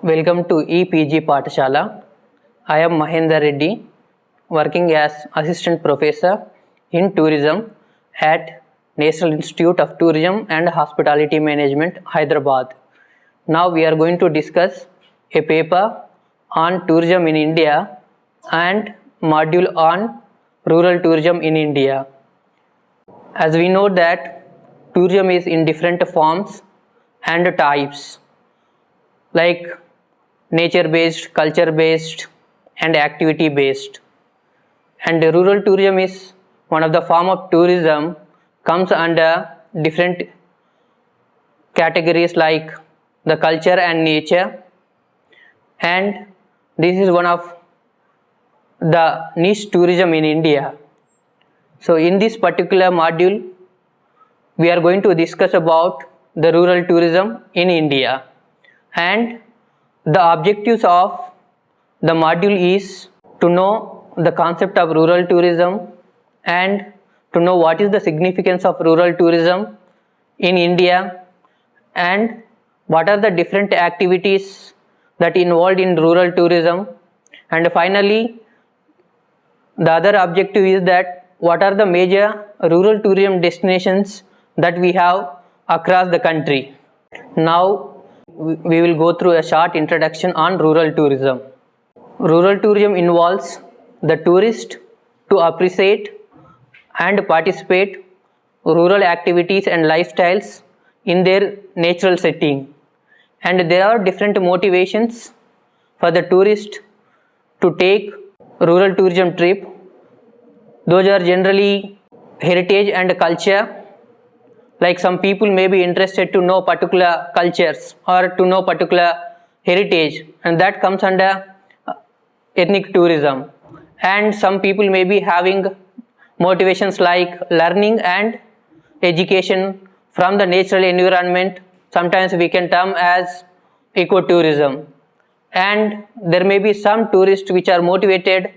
Welcome to EPG Pathshala. I am Mahender Reddy, working as Assistant Professor in Tourism at National Institute of Tourism and Hospitality Management, Hyderabad. Now we are going to discuss a paper on tourism in India and module on rural tourism in India. As we know that tourism is in different forms and types like nature based, culture based and activity based. And rural tourism is one of the form of tourism, comes under different categories like the culture and nature, and this is one of the niche tourism in India. So in this particular module we are going to discuss about the rural tourism in India, and the objectives of the module is to know the concept of rural tourism and to know what is the significance of rural tourism in India and what are the different activities that involved in rural tourism, and finally the other objective is that what are the major rural tourism destinations that we have across the country. Now we will go through a short introduction on rural tourism. Rural tourism involves the tourist to appreciate and participate rural activities and lifestyles in their natural setting, and there are different motivations for the tourist to take rural tourism trip. Those are generally heritage and culture, like some people may be interested to know particular cultures or to know particular heritage, and that comes under ethnic tourism. And some people may be having motivations like learning and education from the natural environment, sometimes we can term as ecotourism. And there may be some tourists which are motivated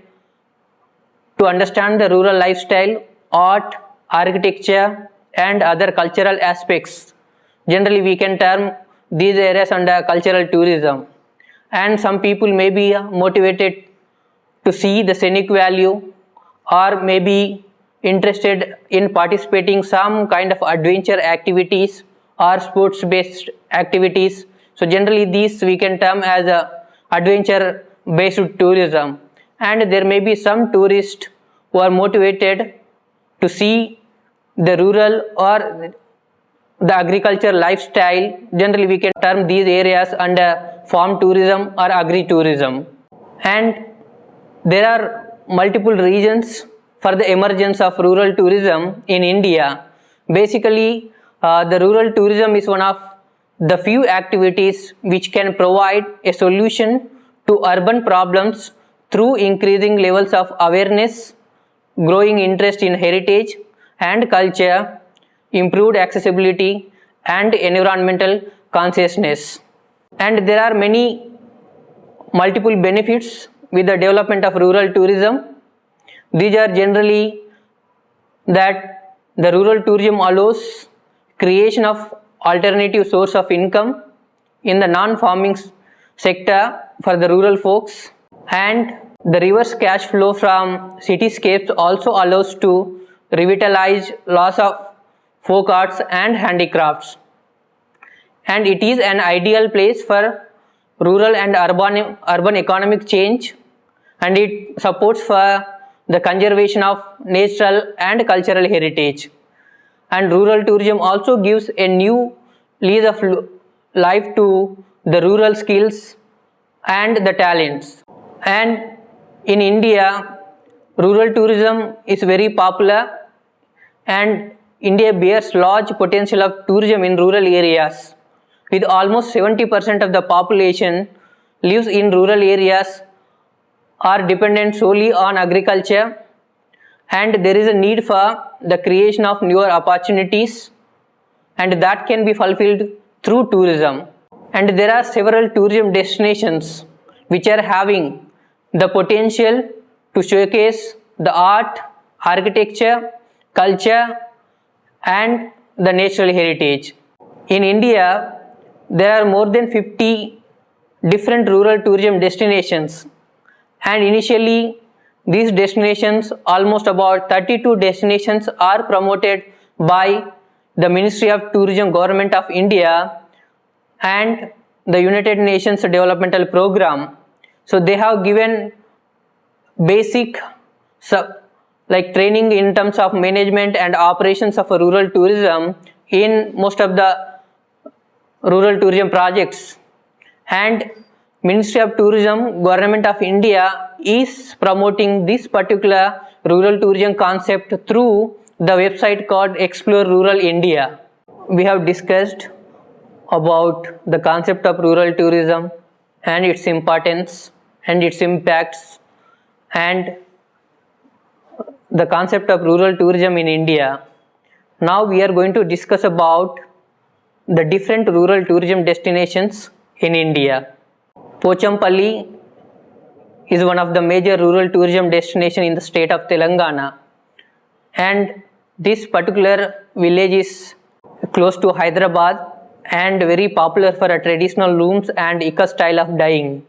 to understand the rural lifestyle, art, architecture and other cultural aspects. Generally we can term these areas under cultural tourism. And some people may be motivated to see the scenic value or may be interested in participating some kind of adventure activities or sports based activities. So generally these we can term as a adventure based tourism. And there may be some tourists who are motivated to see the rural or the agriculture lifestyle. Generally we can term these areas under farm tourism or agri-tourism. And there are multiple reasons for the emergence of rural tourism in India. Basically the rural tourism is one of the few activities which can provide a solution to urban problems through increasing levels of awareness, growing interest in heritage and culture, improved accessibility and environmental consciousness. And there are many multiple benefits with the development of rural tourism. These are generally that the rural tourism allows creation of alternative source of income in the non-farming sector for the rural folks, and the reverse cash flow from cityscapes also allows to revitalize loss of folk arts and handicrafts. And it is an ideal place for rural and urban economic change, and it supports for the conservation of natural and cultural heritage. And rural tourism also gives a new lease of life to the rural skills and the talents. And in India, rural tourism is very popular, and India bears large potential of tourism in rural areas, with almost 70% of the population lives in rural areas are dependent solely on agriculture, and there is a need for the creation of newer opportunities, and that can be fulfilled through tourism. And there are several tourism destinations which are having the potential to showcase the art, architecture, culture and the natural heritage. In India, there are more than 50 different rural tourism destinations, and initially these destinations, almost about 32 destinations, are promoted by the Ministry of Tourism, Government of India, and the United Nations Developmental Program. So they have given basic training in terms of management and operations of rural tourism in most of the rural tourism projects, and Ministry of Tourism, Government of India is promoting this particular rural tourism concept through the website called Explore Rural India. We have discussed about the concept of rural tourism and its importance and its impacts, and the concept of rural tourism in India. Now we are going to discuss about the different rural tourism destinations in India. Pochampally is one of the major rural tourism destination in the state of Telangana, and this particular village is close to Hyderabad and very popular for a traditional looms and Ikka style of dyeing,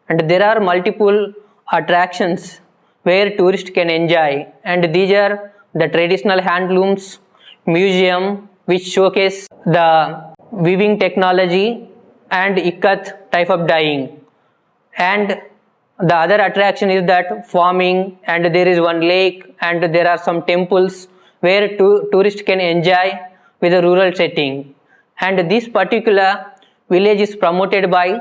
and there are multiple attractions where tourists can enjoy, and these are the traditional handlooms museum which showcase the weaving technology and ikat type of dyeing, and the other attraction is that farming, and there is one lake and there are some temples where tourists can enjoy with a rural setting, and this particular village is promoted by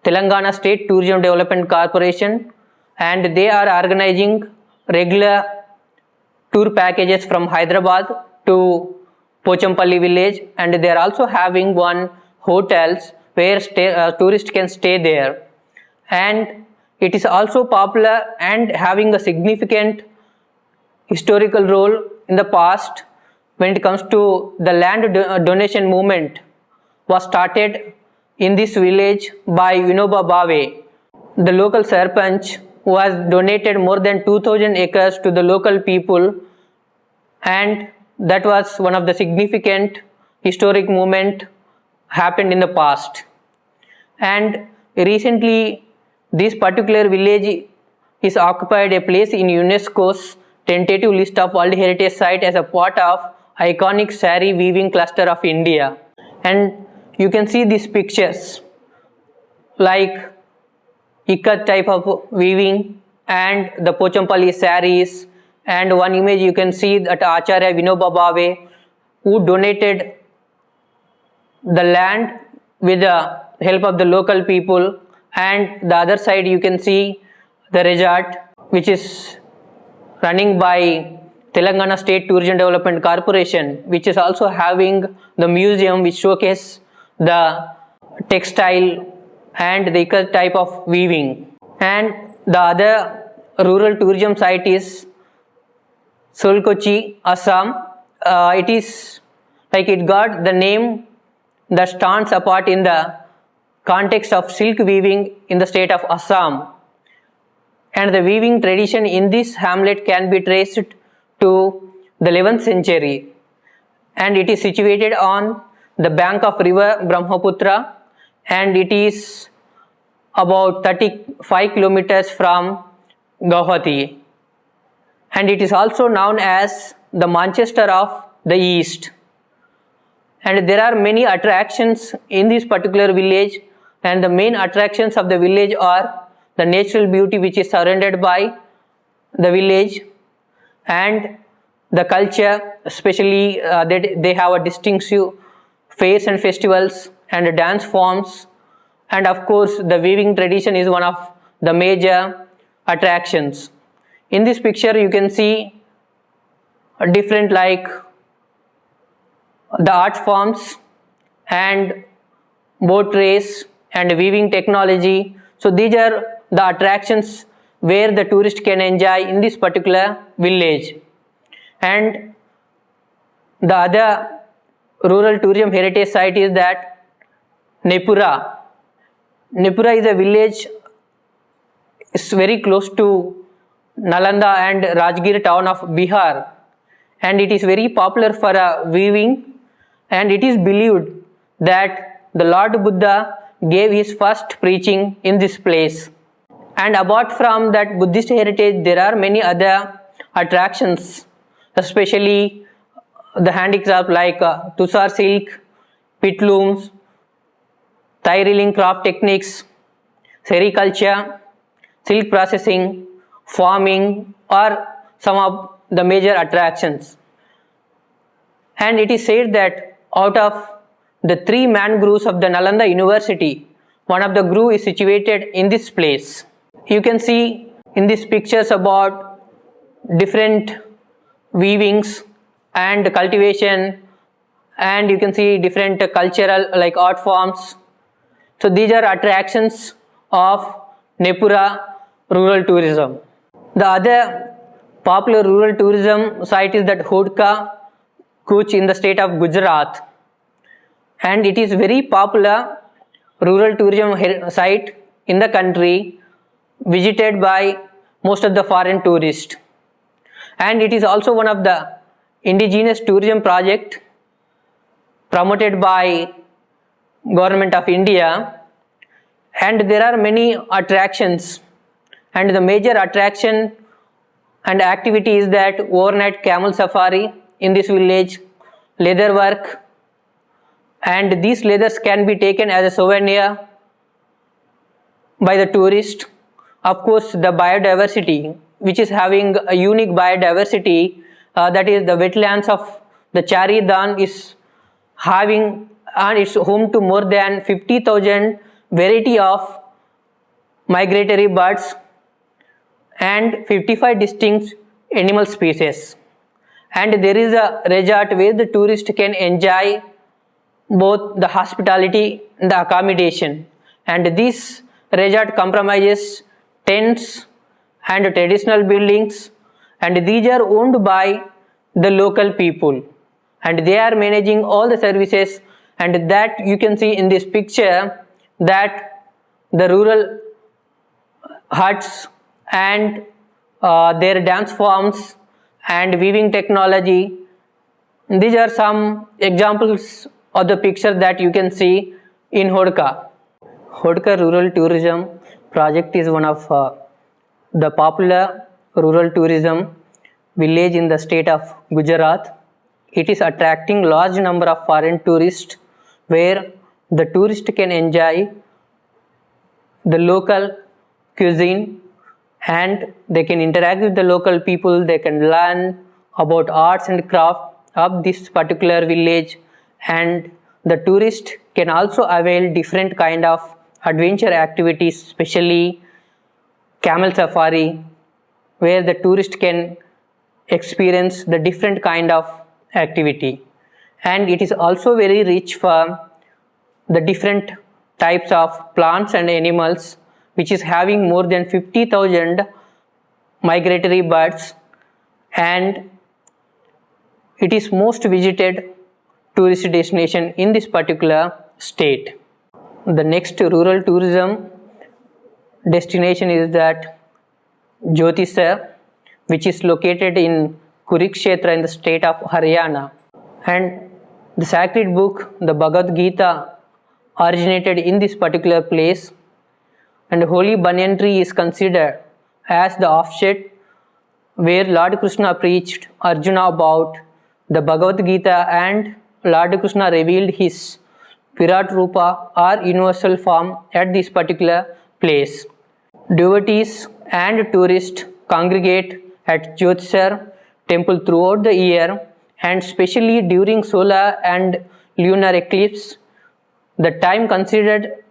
Telangana State Tourism Development Corporation, and they are organizing regular tour packages from Hyderabad to Pochampally village, and they are also having one hotels where tourists can stay there, and it is also popular and having a significant historical role in the past when it comes to the land donation movement was started in this village by Vinoba Bhave, the local Sarpanch, who has donated more than 2000 acres to the local people, and that was one of the significant historic movement happened in the past. And recently this particular village is occupied a place in UNESCO's tentative list of World Heritage Site as a part of iconic saree weaving cluster of India. And you can see these pictures like ikat type of weaving and the Pochampally sarees, and one image you can see that Acharya Vinoba Bhave, who donated the land with the help of the local people, and the other side you can see the resort which is running by Telangana State Tourism Development Corporation, which is also having the museum which showcase the textile and the ikat type of weaving. And the other rural tourism site is Sualkuchi, Assam. It is like it got the name that stands apart in the context of silk weaving in the state of Assam, and the weaving tradition in this hamlet can be traced to the 11th century, and it is situated on the bank of river Brahmaputra, and it is about 35 kilometers from Guwahati, and it is also known as the Manchester of the East. And there are many attractions in this particular village, and the main attractions of the village are the natural beauty which is surrounded by the village, and the culture, especially they have a distinctive fairs and festivals and dance forms, and of course the weaving tradition is one of the major attractions. In this picture you can see a different like the art forms and boat race and weaving technology. So these are the attractions where the tourist can enjoy in this particular village. And the other rural tourism heritage site is that Nepura. Nepura is a village, it's very close to Nalanda and Rajgir town of Bihar, and it is very popular for weaving, and it is believed that the Lord Buddha gave his first preaching in this place. And apart from that Buddhist heritage, there are many other attractions, especially the handicraft like tusar silk, pitlooms, Thai reeling craft techniques, sericulture, silk processing, farming are some of the major attractions. And it is said that out of the 3 mangroves of the Nalanda University, one of the grove is situated in this place. You can see in these pictures about different weavings and cultivation, and you can see different cultural like art forms. So these are attractions of Nepura rural tourism. The other popular rural tourism site is that Hodka, Kutch in the state of Gujrat, and it is very popular rural tourism site in the country, visited by most of the foreign tourists. And it is also one of the indigenous tourism project promoted by Government of India, and there are many attractions, and the major attraction and activity is that overnight camel safari in this village, leather work, and these leathers can be taken as a souvenir by the tourist. Of course, the biodiversity, which is having a unique biodiversity, that is the wetlands of the Charidan is having, and it's home to more than 50,000 variety of migratory birds and 55 distinct animal species. And there is a resort where the tourist can enjoy both the hospitality and the accommodation, and this resort comprises tents and traditional buildings, and these are owned by the local people, and they are managing all the services. And that you can see in this picture that the rural huts and their dance forms and weaving technology, these are some examples of the picture that you can see in Hodka. Hodka rural tourism project is one of the popular rural tourism village in the state of Gujarat. It is attracting large number of foreign tourists, where the tourist can enjoy the local cuisine and they can interact with the local people. They can learn about arts and craft of this particular village, and the tourist can also avail different kind of adventure activities, especially camel safari, where the tourist can experience the different kind of activity. And it is also very rich for the different types of plants and animals, which is having more than 50,000 migratory birds, and it is most visited tourist destination in this particular state. The next rural tourism destination is that Jyotisar, which is located in Kurukshetra in the state of Haryana, and the sacred book, the Bhagavad Gita, originated in this particular place, and holy banyan tree is considered as the offset where Lord Krishna preached Arjuna about the Bhagavad Gita, and Lord Krishna revealed his Virat Rupa or universal form at this particular place. Devotees and tourists congregate at Jyotisar temple throughout the year, and especially during solar and lunar eclipse, the time considered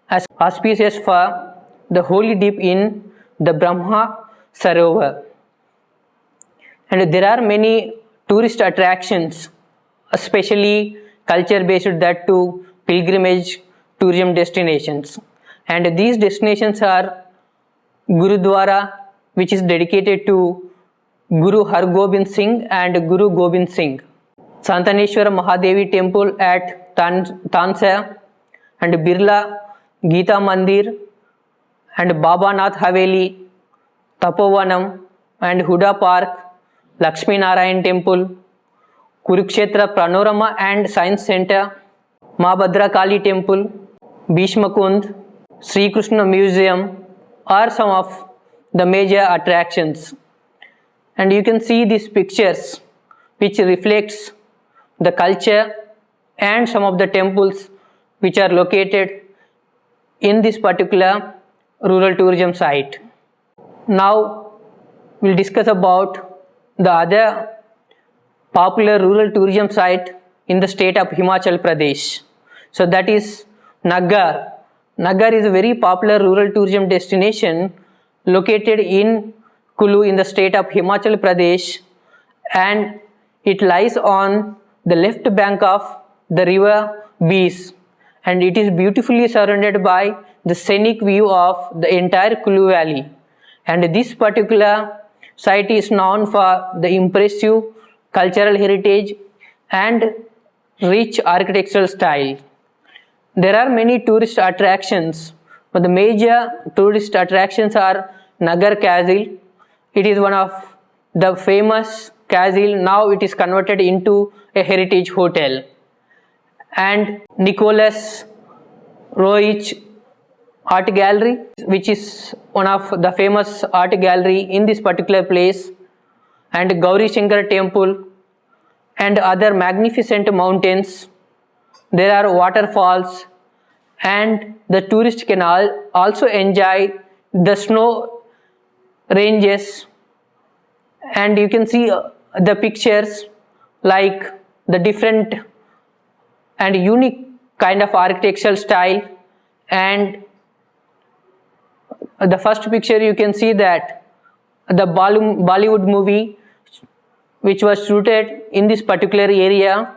as auspicious for the holy dip in the Brahma Sarovar. And there are many tourist attractions, especially culture based, that to pilgrimage tourism destinations. And these destinations are Gurudwara, which is dedicated to Guru Har Gobind Singh and Guru Gobind Singh, Santaneshwara Mahadevi temple at Tansa, and Birla Gita Mandir, and Babanath Haveli, Tapovanam, and Huda Park, Lakshmi Narayan temple, Kurukshetra Panorama and Science Center, Maa Bhadra Kali temple, Bhishmakund, Sri Krishna Museum are some of the major attractions. And you can see these pictures which reflects the culture and some of the temples which are located in this particular rural tourism site. Now we'll discuss about the other popular rural tourism site in the state of Himachal Pradesh. So that is Naggar. Naggar is a very popular rural tourism destination located in Kullu in the state of Himachal Pradesh, and it lies on the left bank of the river Beas, and it is beautifully surrounded by the scenic view of the entire Kullu valley. And this particular site is known for the impressive cultural heritage and rich architectural style. There are many tourist attractions, but the major tourist attractions are Naggar Castle. It is one of the famous castle. Now it is converted into a heritage hotel. And Nicholas Roich Art Gallery, which is one of the famous art gallery in this particular place, and Gauri Shankar Temple and other magnificent mountains. There are waterfalls, and the tourist can also enjoy the snow ranges, and you can see the pictures like the different and unique kind of architectural style. And the first picture you can see that the Bollywood movie which was shooted in this particular area,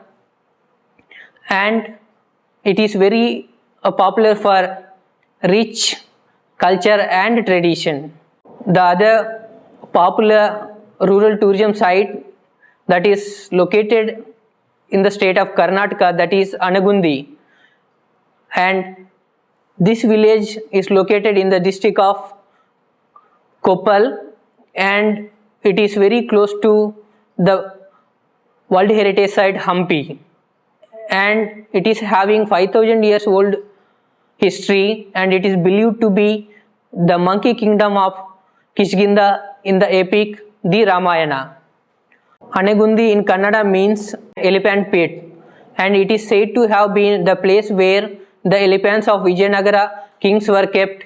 and it is very popular for rich culture and tradition. The other popular rural tourism site that is located in the state of Karnataka, that is Anegundi, and this village is located in the district of Koppal, and it is very close to the World Heritage Site Hampi, and it is having 5000 years old history, and it is believed to be the monkey kingdom of Kishkinda in the epic The Ramayana. Anegundi in Kannada means elephant pit, and it is said to have been the place where the elephants of Vijayanagara kings were kept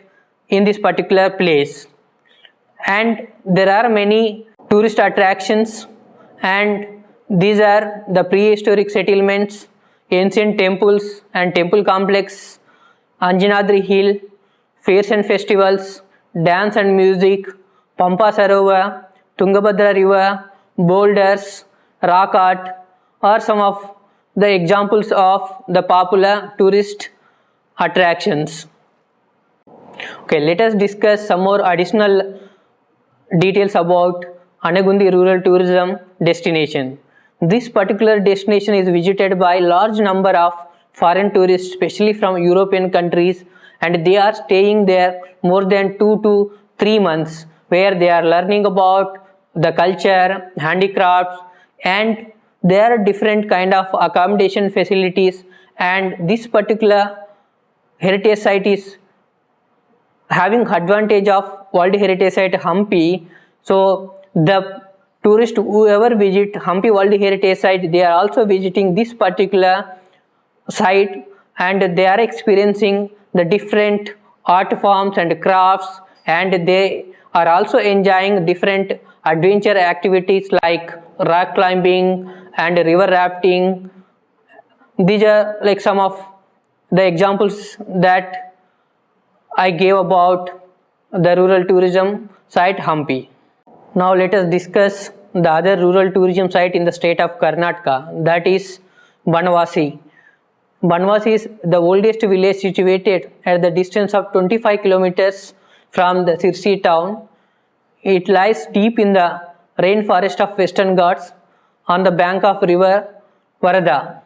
in this particular place. And there are many tourist attractions, and these are the prehistoric settlements, ancient temples and temple complex, Anjanadri Hill, fairs and festivals, dance and music, Pampa Sarovar, Tungabhadra River, boulders, rock art are some of the examples of the popular tourist attractions. Okay, let us discuss some more additional details about Anegundi rural tourism destination. This particular destination is visited by large number of foreign tourists, especially from European countries, and they are staying there more than 2 to 3 months, where they are learning about the culture, handicrafts, and there are different kind of accommodation facilities. And this particular heritage site is having advantage of World Heritage Site Hampi. So the tourist whoever visit Hampi World Heritage Site, they are also visiting this particular site, and they are experiencing the different art forms and crafts, and they are also enjoying different adventure activities like rock climbing and river rafting. These are like some of the examples that I gave about the rural tourism site Hampi. Now let us discuss the other rural tourism site in the state of Karnataka, that is Banavasi. Banavasi is the oldest village situated at the distance of 25 kilometers from the Sirsi town. It lies deep in the rainforest of Western Ghats on the bank of river Varada.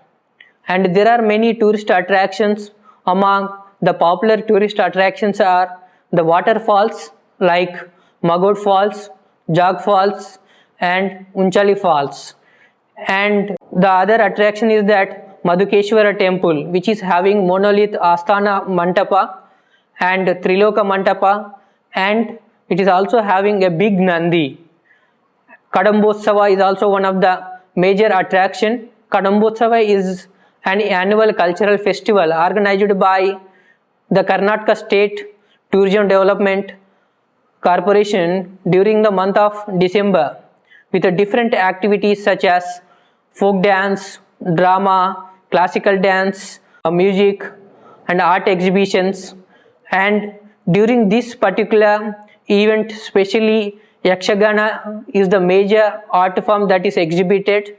And there are many tourist attractions. Among the popular tourist attractions are the waterfalls like Magod Falls, Jog Falls and Unchali Falls. And the other attraction is that Madhukeshwara temple, which is having monolith Asthana Mantapa and Triloka Mantapa, and it is also having a big Nandi. Kadambotsava is also one of the major attraction. Kadambotsava is an annual cultural festival organized by the Karnataka State Tourism Development Corporation during the month of December, with different activities such as folk dance, drama, classical dance, music and art exhibitions. And during this particular event, especially Yakshagana is the major art form that is exhibited,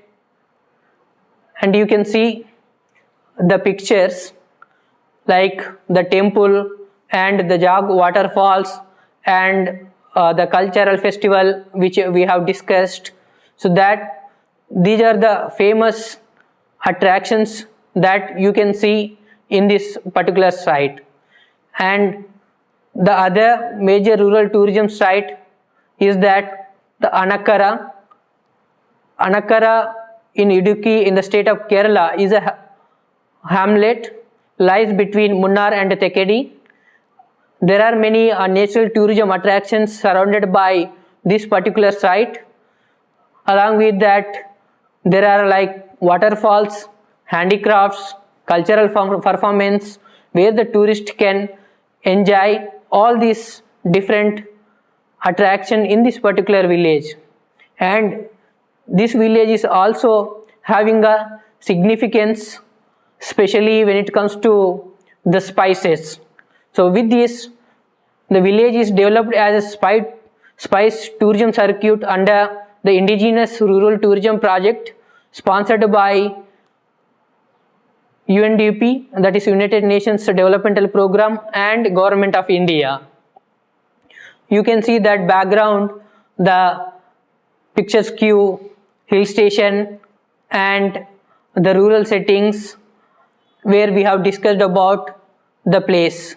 and you can see the pictures like the temple and the Jog waterfalls and the cultural festival which we have discussed. So that these are the famous attractions that you can see in this particular site. And the other major rural tourism site is that the Ankkara. Ankkara in Idukki in the state of Kerala is a hamlet, lies between Munnar and Tekedi. There are many natural tourism attractions surrounded by this particular site. Along with that, there are like waterfalls, handicrafts, cultural performance, where the tourist can enjoy all these different attraction in this particular village. And this village is also having a significance, especially when it comes to the spices. So with this, the village is developed as a spice tourism circuit under the Indigenous Rural Tourism Project sponsored by UNDP, that is United Nations Developmental Program, and Government of India. You can see that background, the picturesque hill station and the rural settings where we have discussed about the place.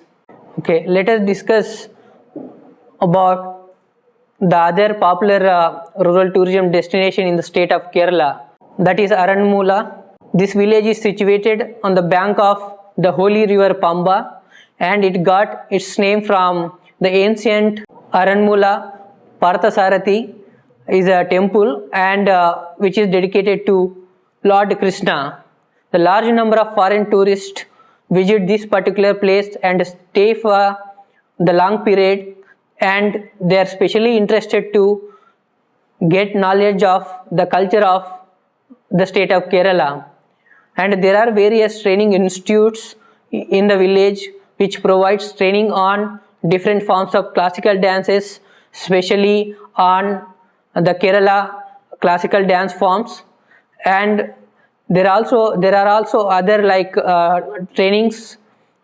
Okay, let us discuss about the other popular rural tourism destination in the state of Kerala, that is Aranmula. This village is situated on the bank of the holy river Pamba, and it got its name from the ancient Aranmula Parthasarathi is a temple, and which is dedicated to Lord Krishna. The large number of foreign tourists visit this particular place and stay for the long period, and they are specially interested to get knowledge of the culture of the state of Kerala. And there are various training institutes in the village which provides training on different forms of classical dances, especially on the Kerala classical dance forms. And there are also other like trainings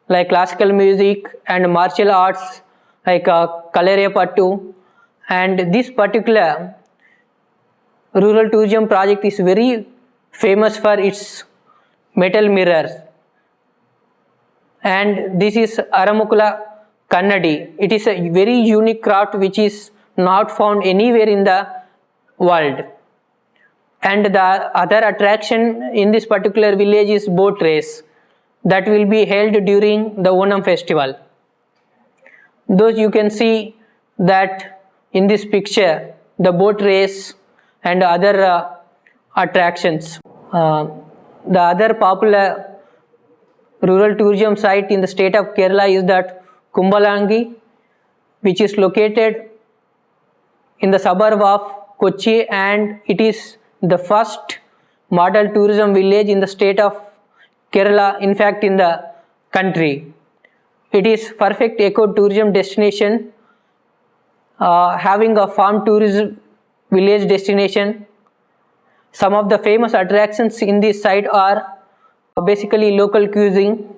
like classical music and martial arts like Kalarepattu. And this particular rural tourism project is very famous for its metal mirrors. And this is Aramukula Kannadi. It is a very unique craft which is not found anywhere in the world. And the other attraction in this particular village is boat race that will be held during the Onam festival. Those you can see that in this picture, the boat race and other attractions. The other popular rural tourism site in the state of Kerala is that Kumbalanghi, which is located in the suburb of Kochi, and it is the first model tourism village in the state of Kerala, in fact in the country. It is perfect eco-tourism destination, having a farm tourism village destination. Some of the famous attractions in this site are basically local cuisine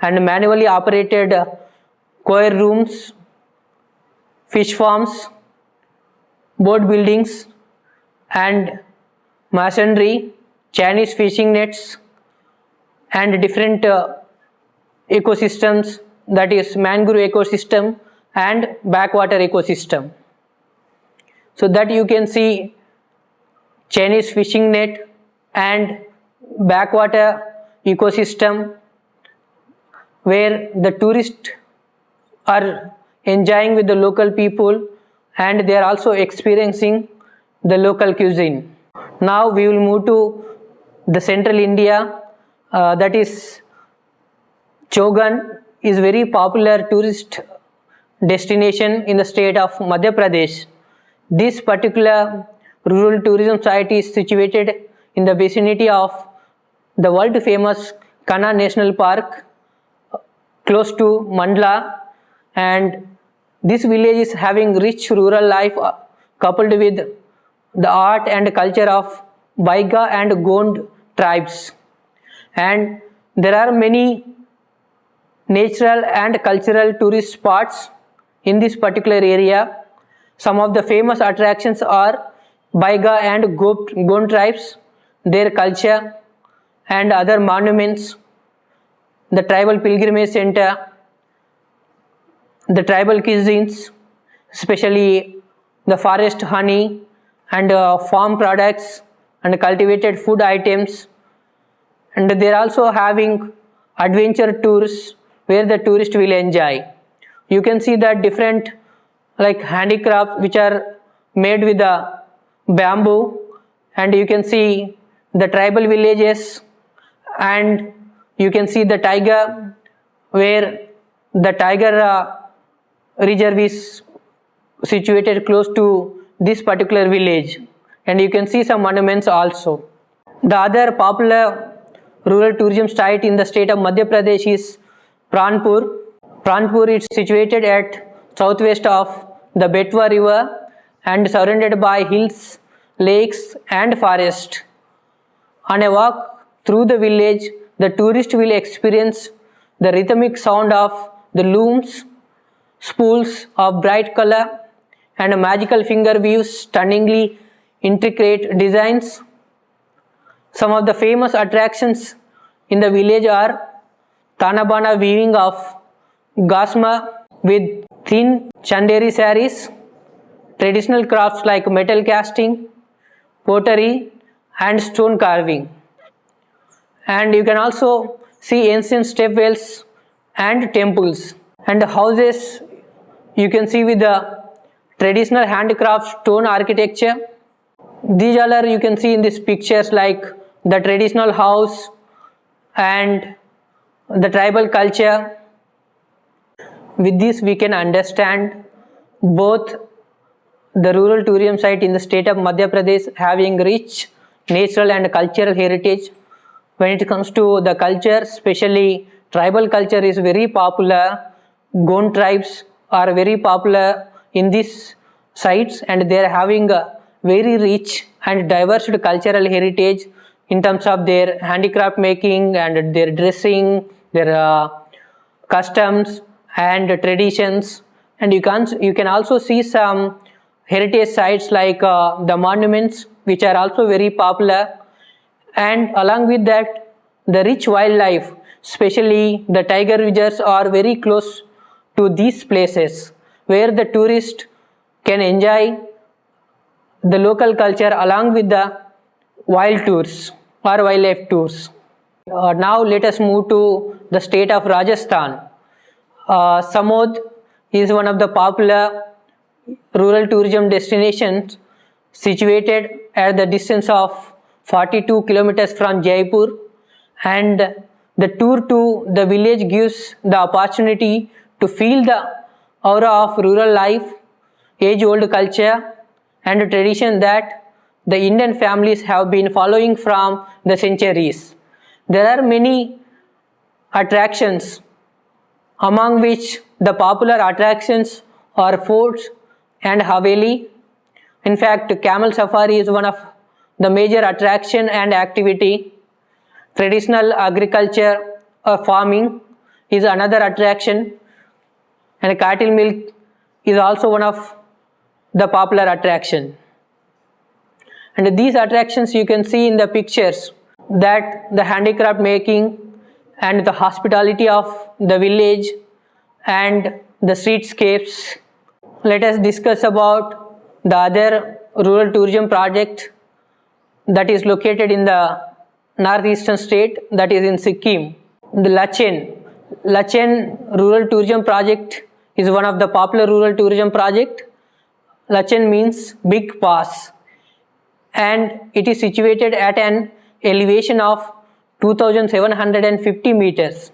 and manually operated choir rooms, fish farms, boat buildings and masonry, Chinese fishing nets and different ecosystems, that is mangrove ecosystem and backwater ecosystem. So that you can see Chinese fishing net and backwater ecosystem where the tourists are enjoying with the local people and they are also experiencing the local cuisine. Now we will move to the central India, that is Chougan is very popular tourist destination in the state of Madhya Pradesh. This particular rural tourism site is situated in the vicinity of the world famous Kanha National Park close to Mandla, and this village is having rich rural life coupled with the art and culture of Baiga and Gond tribes, and there are many natural and cultural tourist spots in this particular area. Some of the famous attractions are Baiga and Gond tribes, their culture and other monuments, the tribal pilgrimage center, the tribal cuisines, especially the forest honey and farm products and cultivated food items, and they are also having adventure tours where the tourist will enjoy. You can see that different like handicrafts which are made with the bamboo, and you can see the tribal villages, and you can see the tiger where the tiger reserve is situated close to this particular village, and you can see some monuments also. The other popular rural tourism site in the state of Madhya Pradesh is Pranpur. Pranpur is situated at southwest of the Betwa river and surrounded by hills, lakes and forest. On a walk through the village, the tourist will experience the rhythmic sound of the looms, spools of bright color and magical finger weaves stunningly intricate designs. Some of the famous attractions in the village are Tanabana weaving of Gasma with thin Chanderi saris, traditional crafts like metal casting, pottery and stone carving. And you can also see ancient stepwells and temples and houses. You can see with the traditional handicraft stone architecture. These all are you can see in these pictures like the traditional house and the tribal culture. With this we can understand both the rural tourism site in the state of Madhya Pradesh having rich natural and cultural heritage. When it comes to the culture, especially tribal culture is very popular. Gond tribes are very popular in these sites and they are having a very rich and diverse cultural heritage in terms of their handicraft making and their dressing, their customs and traditions. And you can also see some heritage sites like the monuments which are also very popular, and along with that the rich wildlife, especially the tiger reserves are very close to these places where the tourist can enjoy the local culture along with the wild tours or wildlife tours. Now let us move to the state of Rajasthan. Samod is one of the popular rural tourism destinations situated at the distance of 42 kilometers from Jaipur, and the tour to the village gives the opportunity to feel the aura of rural life, age-old culture and tradition that the Indian families have been following from the centuries. There are many attractions, among which the popular attractions are forts and Haveli. In fact, camel safari is one of the major attraction and activity. Traditional agriculture or farming is another attraction, and cattle milk is also one of the popular attraction. And these attractions you can see in the pictures that the handicraft making and the hospitality of the village and the streetscapes. Let us discuss about the other rural tourism project that is located in the northeastern state, that is in Sikkim. The Lachen rural tourism project is one of the popular rural tourism project. Lachen means big pass, and it is situated at an elevation of 2750 meters,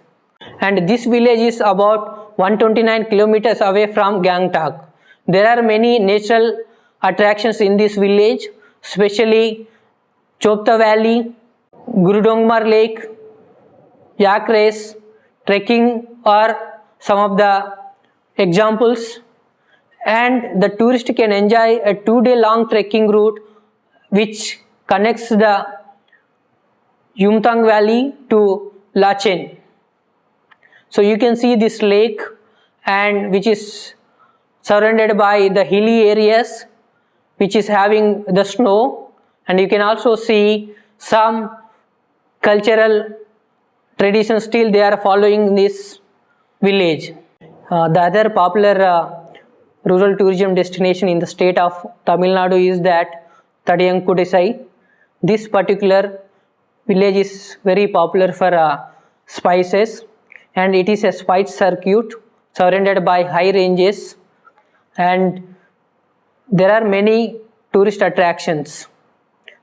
and this village is about 129 kilometers away from Gangtok. There are many natural attractions in this village, especially Chopta Valley, Gurudongmar Lake, yak race, trekking are some of the examples, and the tourist can enjoy a 2-day long trekking route which connects the Yumthang Valley to Lachen. So you can see this lake, and which is surrounded by the hilly areas which is having the snow, and you can also see some cultural traditions still they are following in this village. The other popular rural tourism destination in the state of Tamil Nadu is that Thadiyankudisai. This particular village is very popular for spices, and it is a spice circuit surrounded by high ranges, and there are many tourist attractions.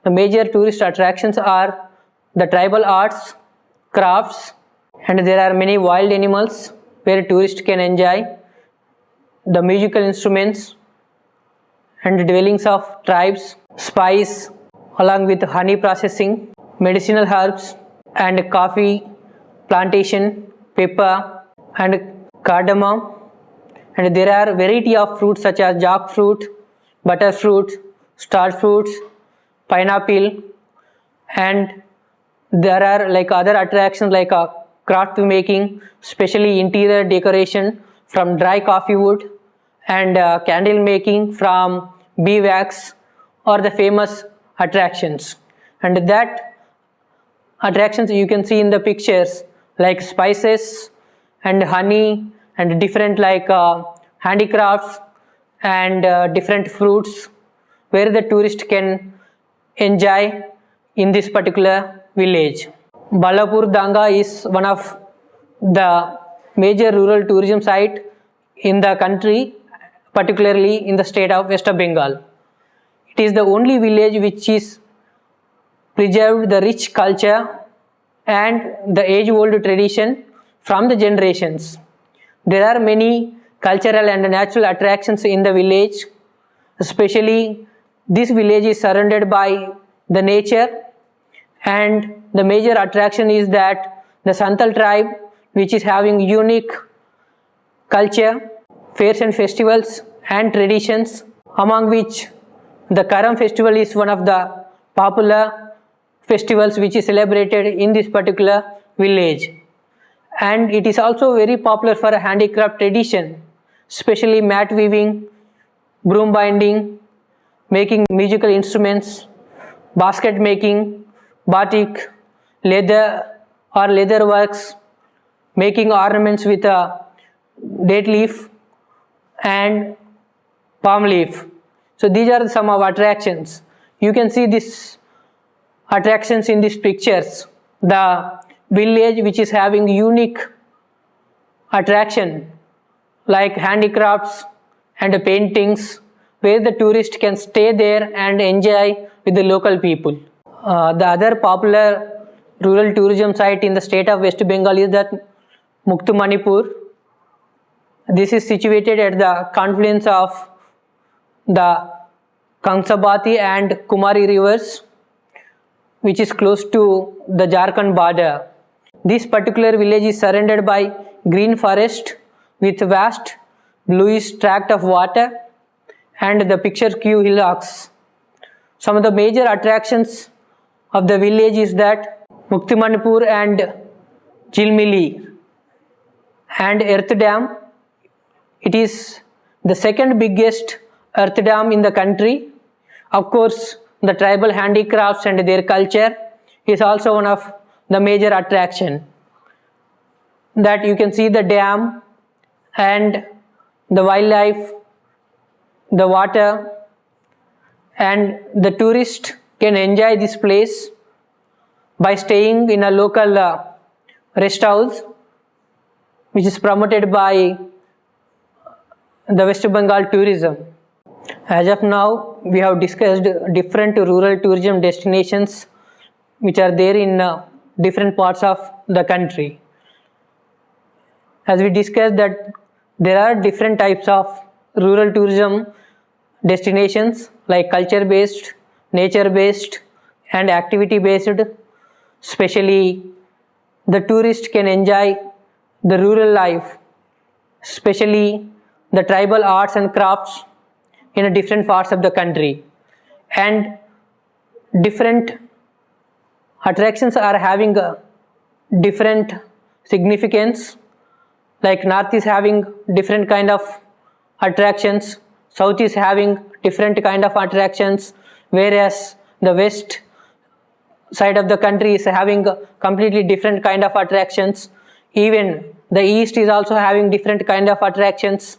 The major tourist attractions are the tribal arts, crafts, and there are many wild animals where tourists can enjoy, the musical instruments and dwellings of tribes, spice along with honey processing, medicinal herbs and coffee plantation, pepper and cardamom, and there are variety of fruits such as jackfruit, butterfruit, star fruits, pineapple, and there are like other attractions like craft making, especially interior decoration from dry coffee wood, and candle making from bee wax are the famous attractions. And that attractions you can see in the pictures like spices and honey and different like handicrafts and different fruits where the tourist can enjoy in this particular village. Balapur Danga is one of the major rural tourism site in the country, particularly in the state of West Bengal. It is the only village which is preserved the rich culture and the age-old tradition from the generations. There are many cultural and natural attractions in the village, especially this village is surrounded by the nature, and the major attraction is that the Santal tribe, which is having unique culture, fairs and festivals and traditions, among which the Karam festival is one of the popular festivals which is celebrated in this particular village. And it is also very popular for a handicraft tradition, especially mat weaving, broom binding, making musical instruments, basket making, batik, leather or leather works, making ornaments with a date leaf and palm leaf. So these are some of attractions. You can see these attractions in these pictures. The village which is having unique attraction like handicrafts and paintings where the tourist can stay there and enjoy with the local people. The other popular rural tourism site in the state of West Bengal is that Muktamanipur. This is situated at the confluence of the Kangsabati and Kumari rivers, which is close to the Jharkhand border. This particular village is surrounded by green forest with vast bluish tract of water and the picturesque hillocks. Some of the major attractions of the village is that Muktimanipur and Jilmili and Earth Dam. It is the second biggest earth dam in the country. Of course, the tribal handicrafts and their culture is also one of the major attraction. That you can see the dam and the wildlife, the water, and the tourist can enjoy this place by staying in a local rest house which is promoted by the West Bengal tourism. As of now, we have discussed different rural tourism destinations which are there in different parts of the country. As we discussed that there are different types of rural tourism destinations like culture based, nature based and activity based. Especially the tourist can enjoy the rural life, especially the tribal arts and crafts in different parts of the country, and different attractions are having a different significance. Like north is having different kind of attractions, south is having different kind of attractions, whereas the west side of the country is having completely different kind of attractions. Even the east is also having different kind of attractions,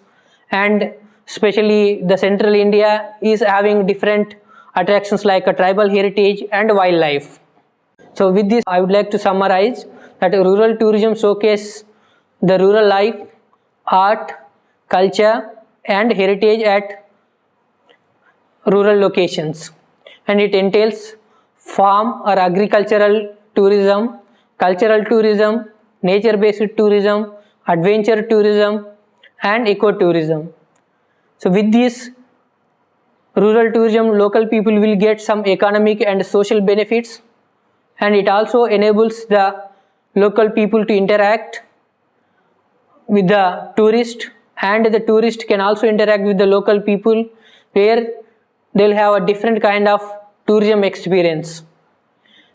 and especially the central India is having different attractions like a tribal heritage and wildlife. So with this I would like to summarize that rural tourism showcase the rural life, art, culture and heritage at rural locations, and it entails farm or agricultural tourism, cultural tourism, nature based tourism, adventure tourism and ecotourism. So with this rural tourism, local people will get some economic and social benefits, and it also enables the local people to interact with the tourist, and the tourist can also interact with the local people where they will have a different kind of tourism experience.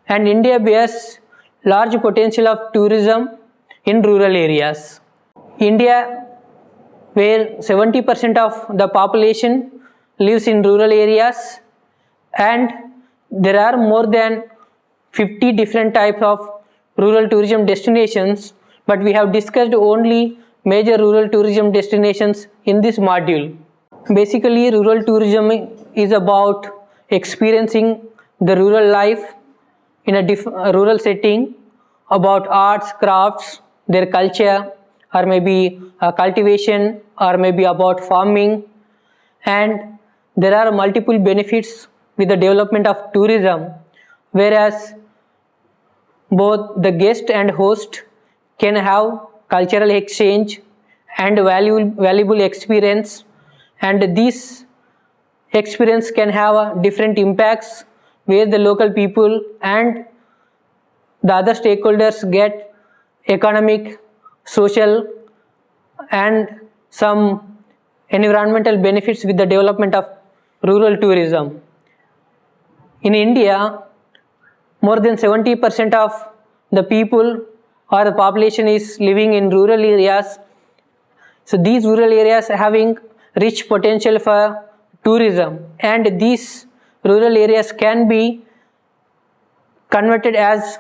And India bears large potential of tourism in rural areas. India, where 70% of the population lives in rural areas, and there are more than 50 different types of rural tourism destinations, but we have discussed only major rural tourism destinations in this module. Basically, rural tourism is about experiencing the rural life in a rural setting, about arts, crafts, their culture, or maybe cultivation, or maybe about farming. And there are multiple benefits with the development of tourism, whereas both the guest and host can have cultural exchange and valuable experience, and this experience can have different impacts where the local people and the other stakeholders get economic, social and some environmental benefits with the development of rural tourism. In India, more than 70% of the people or the population is living in rural areas. So these rural areas are having rich potential for tourism, and these rural areas can be converted as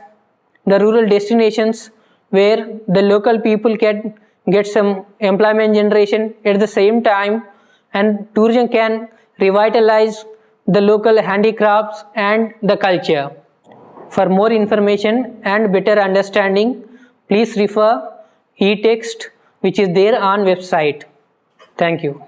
the rural destinations where the local people can get some employment generation at the same time, and tourism can revitalize the local handicrafts and the culture. For more information and better understanding, please refer e-text which is there on website. Thank you.